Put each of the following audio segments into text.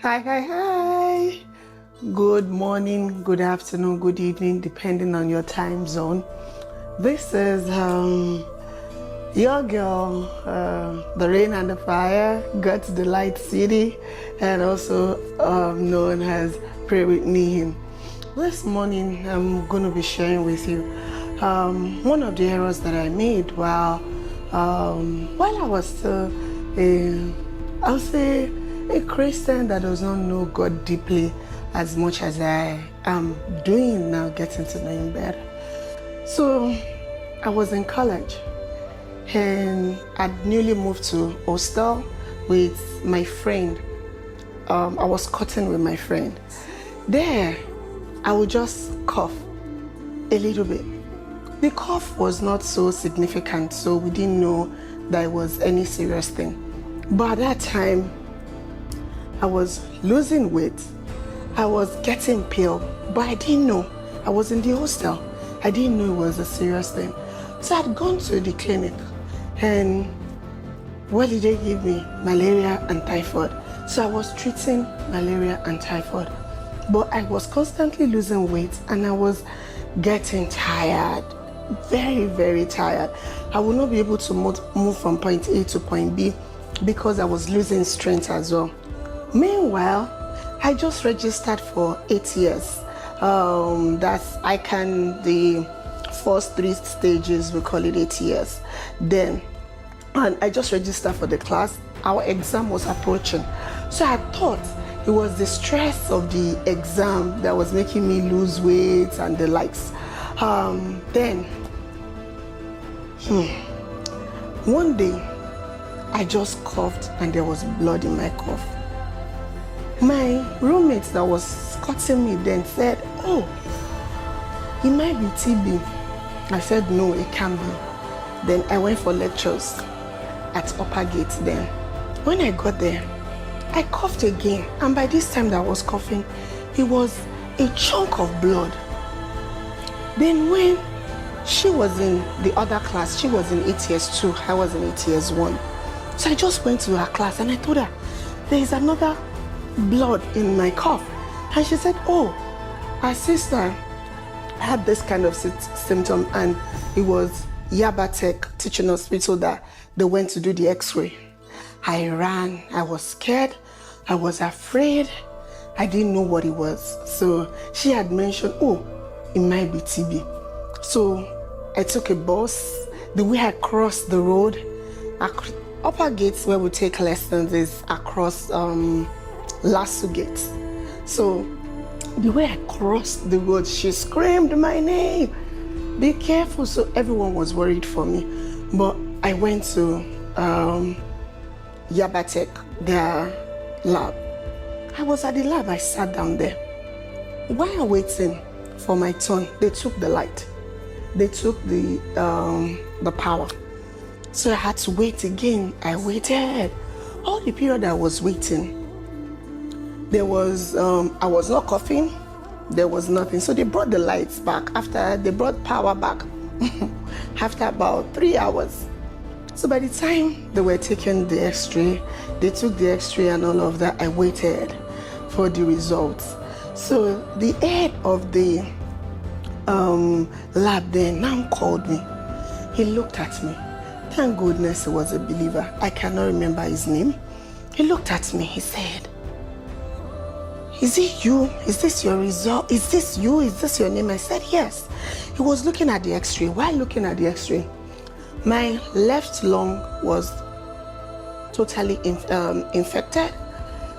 Hi, hi, hi. Good morning, good afternoon, good evening, depending on your time zone. This is your girl, the rain and the fire, God's Delight City, and also known as Pray With Me. This morning, I'm going to be sharing with you one of the errors that I made while I was still I'll say a Christian that does not know God deeply as much as I am doing now, getting to know Him better. So I was in college and I'd newly moved to hostel with my friend. I was cutting with my friend. There, I would just cough a little bit. The cough was not so significant, so we didn't know that it was any serious thing. But at that time, I was losing weight. I was getting pale, but I didn't know. I was in the hostel. I didn't know it was a serious thing. So I'd gone to the clinic, and what did they give me? Malaria and typhoid. So I was treating malaria and typhoid. But I was constantly losing weight, and I was getting tired. Very, very tired. I would not be able to move from point A to point B because I was losing strength as well. Meanwhile, I just registered for 8 years. The first 3 stages, we call it 8 years. And I just registered for the class. Our exam was approaching. So I thought it was the stress of the exam that was making me lose weight and the likes. One day, I just coughed and there was blood in my cough. My roommate that was cutting me then said, "Oh, it might be TB." I said, "No, it can't be." Then I went for lectures at Upper Gate then. When I got there, I coughed again, and by this time that I was coughing, it was a chunk of blood. Then when she was in the other class, she was in 8 years 2, I was in 8 years 1. So I just went to her class and I told her, "There is another blood in my cough." And she said, "Oh, her sister had this kind of symptom, and it was Yabatech Teaching Hospital that they went to do the x-ray." I ran, I was scared, I was afraid, I didn't know what it was. So she had mentioned, "Oh, it might be TB." So I took a bus. The way I crossed the road, Upper Gates where we take lessons is across Lasso Gate. So the way I crossed the road, she screamed my name, "Be careful." So everyone was worried for me. But I went to Yabatech, their lab. I was at the lab, I sat down there. While waiting for my turn, they took the light. They took the power. So I had to wait again. I waited. All the period I was waiting, there was, I was not coughing. There was nothing. So they brought the lights back. After they brought power back, after about 3 hours. So by the time they were taking the x-ray, they took the x-ray and all of that, I waited for the results. So the head of the lab then now called me. He looked at me. Thank goodness he was a believer. I cannot remember his name. He looked at me. He said, "Is it you? Is this your result? Is this you? Is this your name?" I said, "Yes." He was looking at the x-ray. While looking at the x-ray, my left lung was totally infected.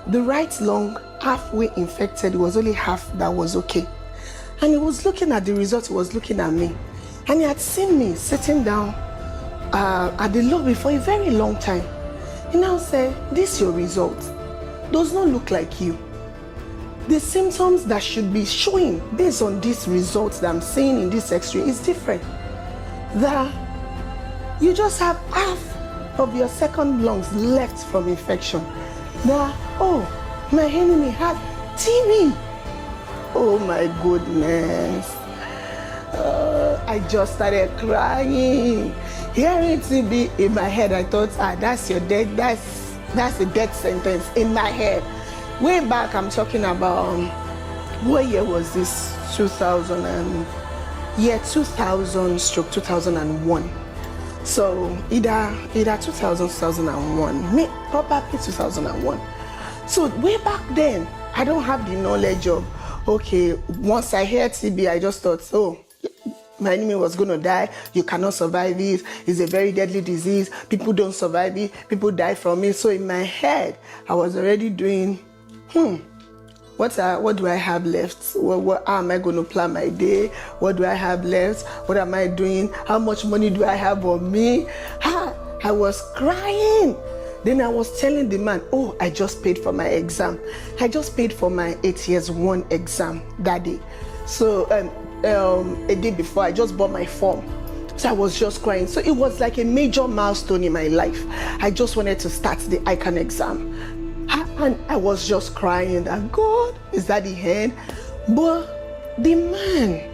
The right lung, halfway infected. It was only half that was okay. And he was looking at the result. He was looking at me. And he had seen me sitting down at the lobby for a very long time. He now said, "This your result does not look like you. The symptoms that should be showing based on these results that I'm seeing in this x-ray is different. That you just have half of your second lungs left from infection. That, oh, my enemy had TB." Oh my goodness. I just started crying. Hearing TB in my head, I thought, that's a death sentence in my head. way back, I'm talking about, what year was this? 2000 stroke 2001. So either 2000, 2001, probably 2001. So way back then, I don't have the knowledge of, okay, once I hear TB, I just thought, oh, my enemy was going to die. You cannot survive it. It's a very deadly disease. People don't survive it. People die from it. So in my head, I was already doing, what do I have left? How am I going to plan my day? What do I have left? What am I doing? How much money do I have on me? I was crying. Then I was telling the man, oh, I just paid for my exam. I just paid for my 8 years 1 exam that day. So a day before, I just bought my form. So I was just crying. So it was like a major milestone in my life. I just wanted to start the ICANN exam. And I was just crying that, God, is that the end? But the man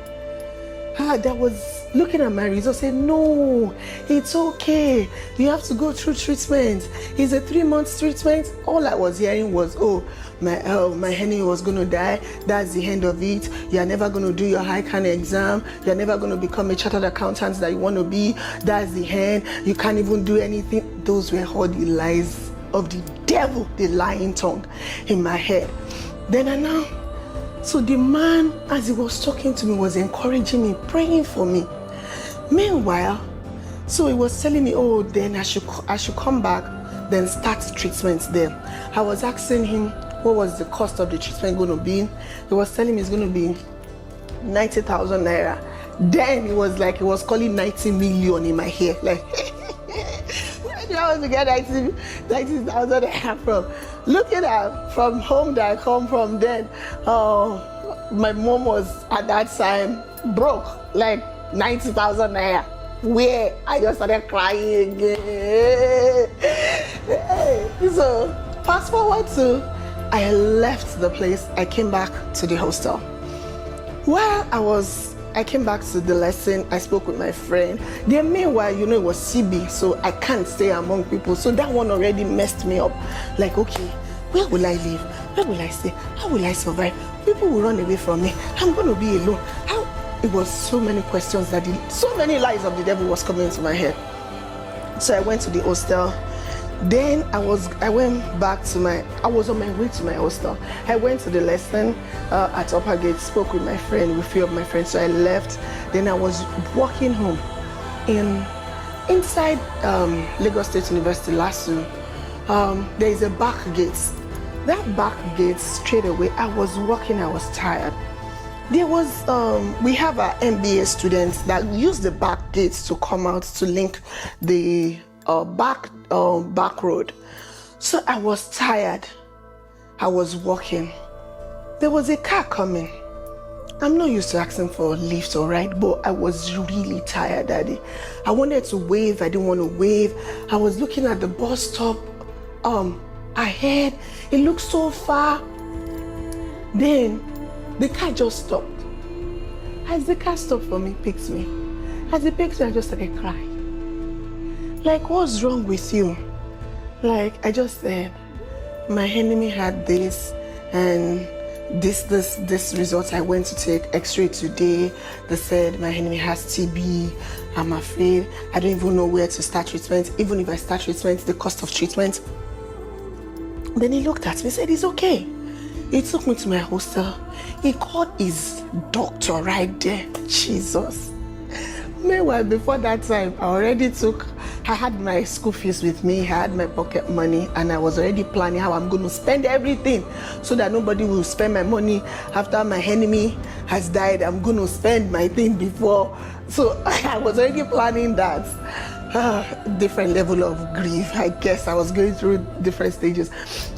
that was looking at my results said, no, it's okay. You have to go through treatment. It's a 3-month treatment. All I was hearing was, oh, my enemy was going to die. That's the end of it. You're never going to do your ICANN exam. You're never going to become a chartered accountant that you want to be. That's the end. You can't even do anything. Those were all the lies of the devil, the lying tongue in my head. Then and now, so the man, as he was talking to me, was encouraging me, praying for me. Meanwhile, so he was telling me, oh, then I should come back, then start treatment there. I was asking him, what was the cost of the treatment going to be? He was telling me it's going to be 90,000 naira. Then he was calling 90 million in my hair. Like, where do I want to get 90,000 naira from? Look at that, from home that I come from then. My mom was at that time broke, like 90,000 naira. Where I just started crying again. So fast forward to, I left the place. I came back to the hostel. While I came back to the lesson, I spoke with my friend. Then meanwhile, it was CB, so I can't stay among people. So that one already messed me up. Like, okay, where will I live? Where will I stay? How will I survive? People will run away from me. I'm going to be alone. It was so many questions so many lies of the devil was coming into my head. So I went to the hostel. Then I was on my way to my hostel. I went to the lesson at Upper Gate, spoke with my friend, with a few of my friends. So I left. Then I was walking home inside Lagos State University, LASU. There is a back gate. That back gate, straight away, I was walking, I was tired. There was, we have our MBA students that use the back gates to come out to link the back road. So I was tired. I was walking. There was a car coming. I'm not used to asking for a lift or ride, but I was really tired that day. I wanted to wave. I didn't want to wave. I was looking at the bus stop ahead. It looked so far. Then the car just stopped. As the car stopped for me, picks me. As it picks me, I just started crying. Like, what's wrong with you? Like, I just said, my enemy had this, and this result. I went to take x-ray today. They said my enemy has TB. I'm afraid. I don't even know where to start treatment. Even if I start treatment, the cost of treatment. Then he looked at me and said, it's okay. He took me to my hostel. He called his doctor right there. Jesus. Meanwhile, before that time, I had my school fees with me, I had my pocket money, and I was already planning how I'm going to spend everything so that nobody will spend my money after my enemy has died. I'm going to spend my thing before. So I was already planning that. Different level of grief. I guess I was going through different stages.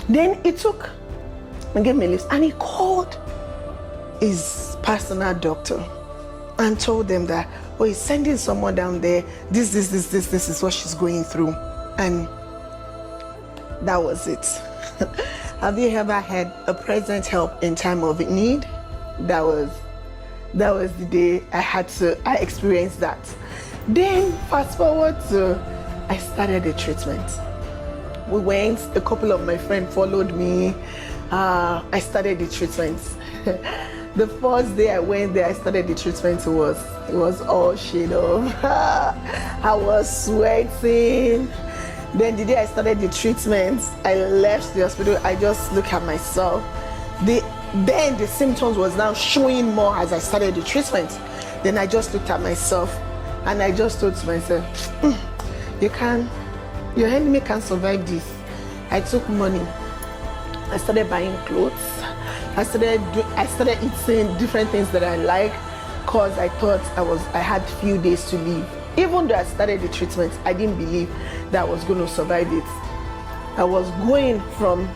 Then he gave me a list, and he called his personal doctor and told them that, oh, he's sending someone down there. This is what she's going through. And that was it. Have you ever had a present help in time of need? That was the day I experienced that. Then fast forward to, I started the treatment. We went, a couple of my friends followed me. I started the treatment. The first day I went there, I started the treatment, it was all shade off. I was sweating. Then the day I started the treatment, I left the hospital. I just looked at myself. Then the symptoms was now showing more as I started the treatment. Then I just looked at myself and I just thought to myself, your enemy can't survive this. I took money. I started buying clothes. I started eating different things that I like because I thought I had few days to live. Even though I started the treatment, I didn't believe that I was going to survive it. I was going from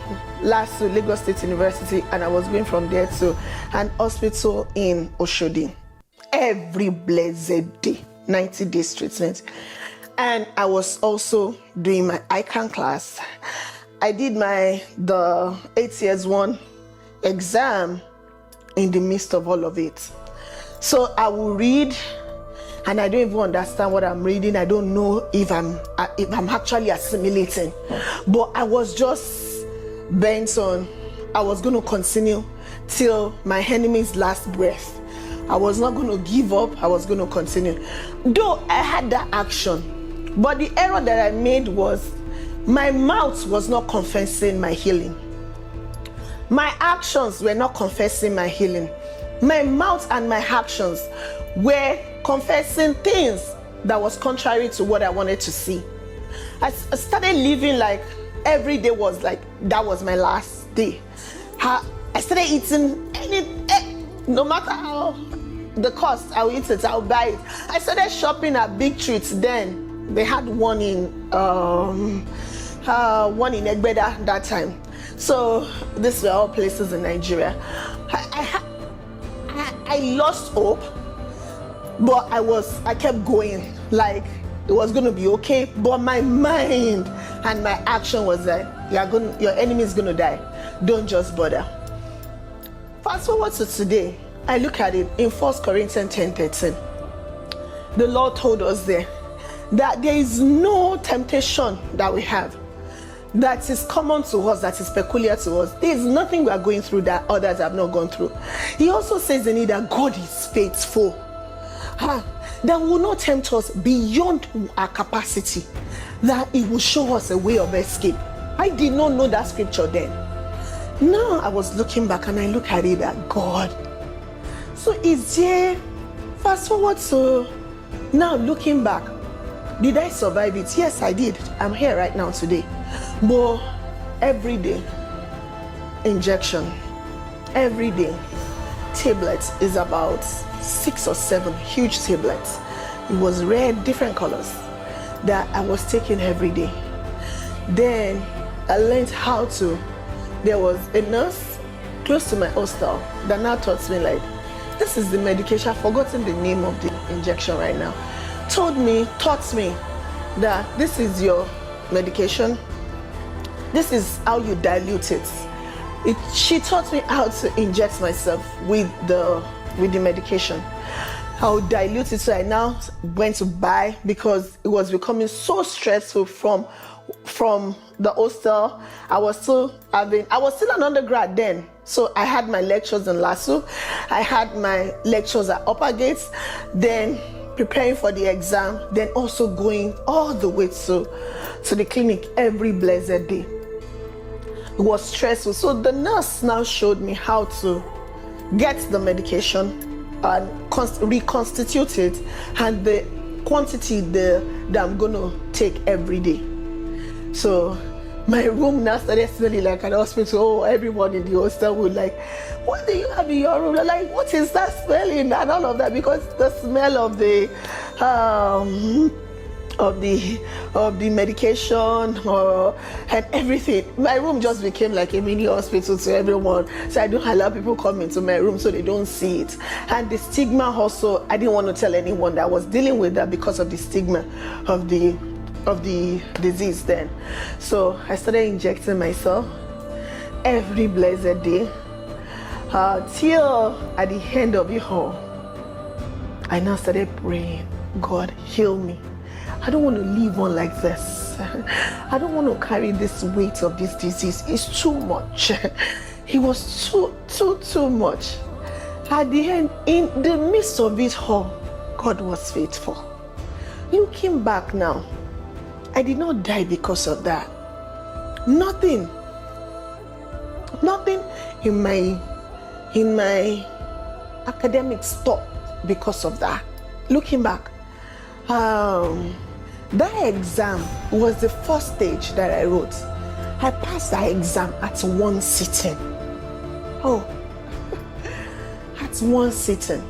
Lagos State University, and I was going from there to an hospital in Oshodi. Every blessed day, 90 days treatment. And I was also doing my ICANN class. I did the 8 years one exam in the midst of all of it. So I will read, and I don't even understand what I'm reading. I don't know if I'm actually assimilating. But I was just bent on, I was going to continue till my enemy's last breath. I was not going to give up. I was going to continue. Though I had that action, but the error that I made was my mouth was not confessing my healing. My actions were not confessing my healing. My mouth and my actions were confessing things that was contrary to what I wanted to see. I started living like every day was like that was my last day. I started eating no matter how the cost, I'll eat it, I'll buy it. I started shopping at Big Treats then. They had one in Egbeda that time. So these were all places in Nigeria. I lost hope, but I kept going like it was going to be okay. But my mind and my action was that your enemy is going to die. Don't just bother. Fast forward to today. I look at it in 1 Corinthians 10:13. The Lord told us there that there is no temptation that we have that is common to us, that is peculiar to us. There is nothing we are going through that others have not gone through. He also says in it that God is faithful. That will not tempt us beyond our capacity, that it will show us a way of escape. I did not know that scripture then. Now I was looking back and I look at it that God. So is there, fast forward to now looking back, did I survive it? Yes, I did. I'm here right now today. But every day, injection, every day, tablets is about 6 or 7 huge tablets. It was red, different colors that I was taking every day. Then I learned how to, there was a nurse close to my hostel that now taught me like, this is the medication, I've forgotten the name of the injection right now. Taught me that this is your medication. This is how you dilute it. She taught me how to inject myself with the medication. How dilute it. So I now went to buy because it was becoming so stressful from the hostel. I was still an undergrad then. So I had my lectures in LASU. I had my lectures at Upper Gates. Then preparing for the exam. Then also going all the way to the clinic every blessed day. It was stressful. So the nurse now showed me how to get the medication and reconstitute it and the quantity that I'm going to take every day. So my room now started smelling like an hospital. Oh, everyone in the hostel would like, what do you have in your room? They're like, what is that smelling? And all of that, because the smell of the medication and everything. My room just became like a mini hospital to everyone. So I don't allow people come into my room so they don't see it. And the stigma also, I didn't want to tell anyone that I was dealing with that because of the stigma of the disease then. So I started injecting myself every blessed day till at the end of it all, I now started praying, God, heal me. I don't want to live on like this. I don't want to carry this weight of this disease. It's too much. It was too much. At the end, in the midst of it all, God was faithful. Looking back now, I did not die because of that. Nothing in my academics stopped because of that. Looking back, that exam was the first stage that I wrote. I passed that exam at one sitting. Oh, at one sitting.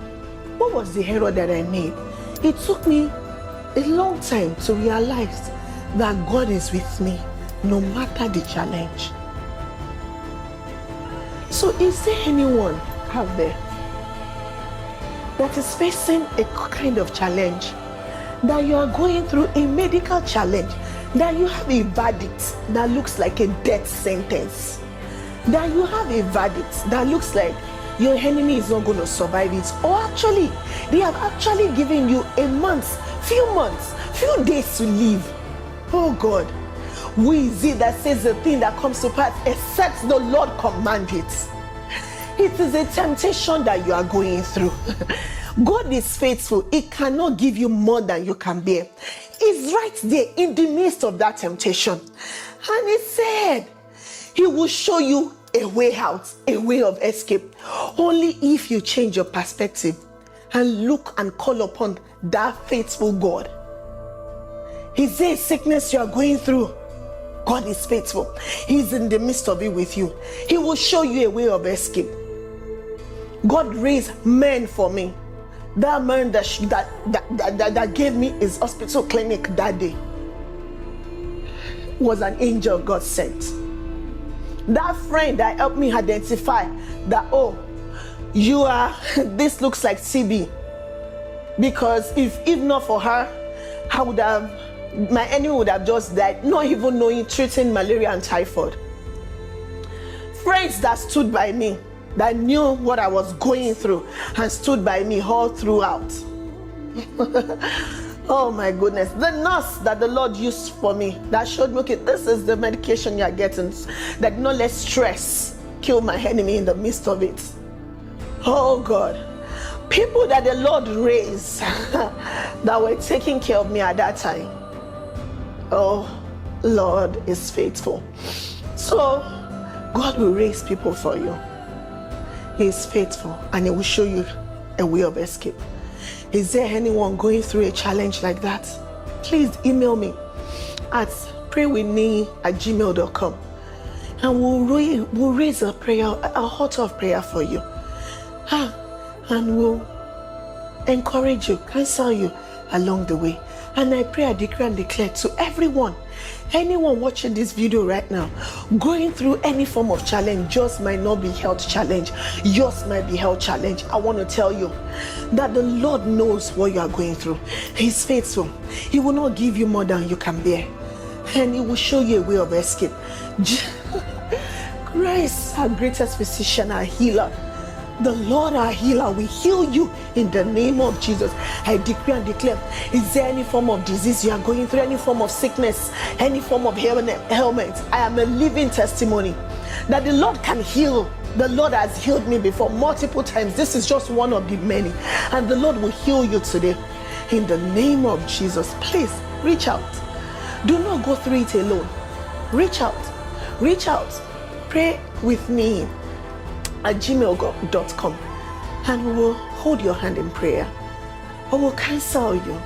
What was the error that I made? It took me a long time to realize that God is with me no matter the challenge. So is there anyone out there that is facing a kind of challenge, that you are going through a medical challenge, that you have a verdict that looks like a death sentence, that you have a verdict that looks like your enemy is not going to survive it, or actually they have actually given you a month, few days to live? Oh God, who is it that says the thing that comes to pass except the Lord command it? It is a temptation that you are going through. God is faithful. He cannot give you more than you can bear. He's right there in the midst of that temptation. And he said, he will show you a way out, a way of escape. Only if you change your perspective and look and call upon that faithful God. Is there a sickness you are going through? God is faithful. He's in the midst of it with you. He will show you a way of escape. God raised men for me. That man that gave me his hospital clinic that day was an angel God sent. That friend that helped me identify that, oh, this looks like TB. Because if not for her, my enemy would have just died, not even knowing, treating malaria and typhoid. Friends that stood by me, that knew what I was going through and stood by me all throughout. Oh my goodness. The nurse that the Lord used for me, that showed me, okay, this is the medication you're getting, that no let stress kill my enemy in the midst of it. Oh God. People that the Lord raised that were taking care of me at that time. Oh, Lord is faithful. So God will raise people for you. He is faithful and he will show you a way of escape. Is there anyone going through a challenge like that? Please email me at praywithme@gmail.com and we'll raise a prayer, a altar of prayer for you. And we'll encourage you, counsel you along the way. And I pray, I decree and declare to anyone watching this video right now, going through any form of challenge. Yours might not be health challenge, yours might be health challenge. I want to tell you that the Lord knows what you are going through. He's faithful. He will not give you more than you can bear, and he will show you a way of escape. Christ, our greatest physician, our healer, the Lord our healer, will heal you in the name of Jesus. I decree and declare, is there any form of disease you are going through, any form of sickness, any form of ailment? I am a living testimony that the Lord can heal. The Lord has healed me before multiple times. This is just one of the many. And the Lord will heal you today in the name of Jesus. Please reach out. Do not go through it alone. Reach out. Pray with me at gmail.com and we will hold your hand in prayer. I will counsel you.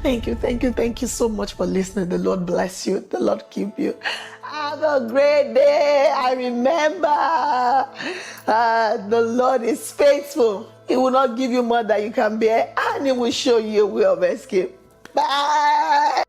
Thank you so much for listening. The Lord bless you. The Lord keep you. Have a great day. I remember the Lord is faithful. He will not give you more than you can bear, and he will show you a way of escape. Bye.